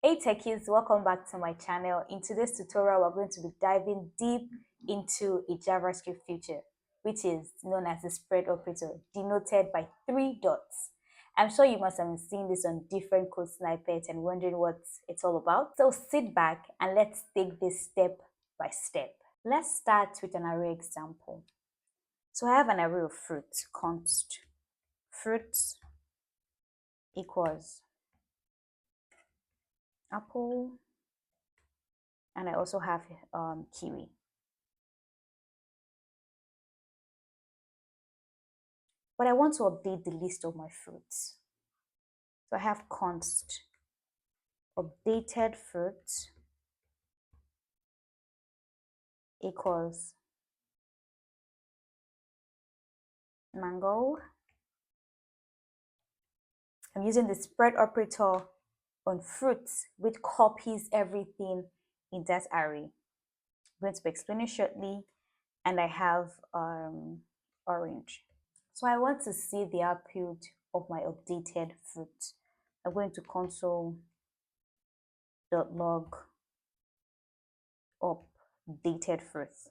Hey techies, welcome back to my channel. In today's tutorial, we're going to be diving deep into a JavaScript feature, which is known as the spread operator, denoted by 3 dots. I'm sure you must have seen this on different code snippets and wondering what it's all about. So sit back and let's take this step by step. Let's start with an array example. So I have an array of fruits, const fruits equals apple, and I also have kiwi. But I want to update the list of my fruits. So I have const updated fruits equals mango. I'm using the spread operator on fruits, which copies everything in that array. I'm going to be explaining shortly, and I have orange. So I want to see the output of my updated fruit. I'm going to console.log updated fruits.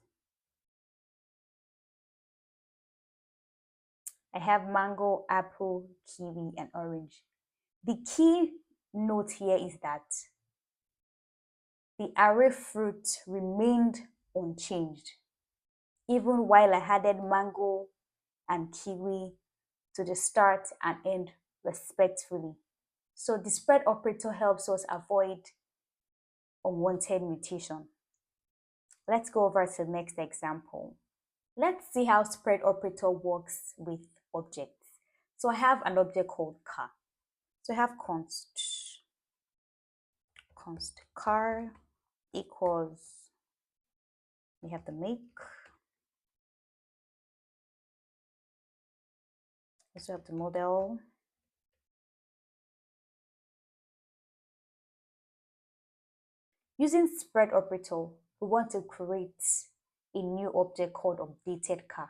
I have mango, apple, kiwi, and orange. The key note here is that the array fruit remained unchanged, even while I added mango and kiwi to the start and end respectively. So the spread operator helps us avoid unwanted mutation. Let's go over to the next example. Let's see how spread operator works with objects. So I have an object called car. So I have const car equals, we have the make, also have the model, using spread operator, we want to create a new object called updated car,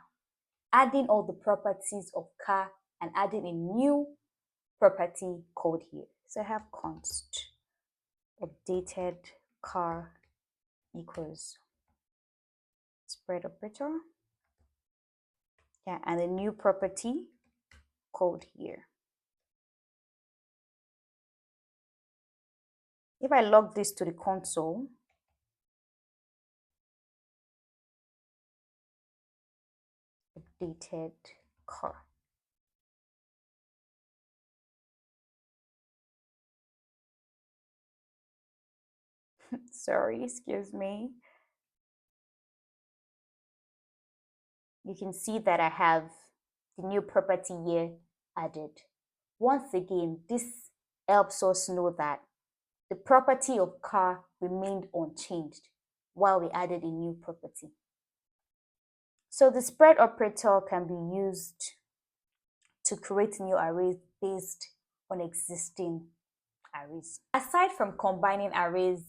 adding all the properties of car and adding a new property code here. So I have const updated car equals spread operator, yeah, and a new property code here. If I log this to the console, updated car. Sorry, excuse me. You can see that I have the new property here added. Once again, this helps us know that the property of car remained unchanged while we added a new property. So the spread operator can be used to create new arrays based on existing arrays. Aside from combining arrays,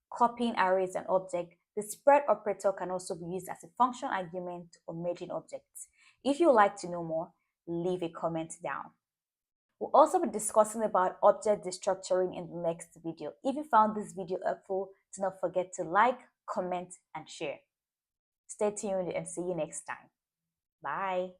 copying arrays and objects, the spread operator can also be used as a function argument or merging objects. If you would like to know more, leave a comment down. We'll also be discussing about object destructuring in the next video. If you found this video helpful, do not forget to like, comment, and share. Stay tuned and see you next time. Bye.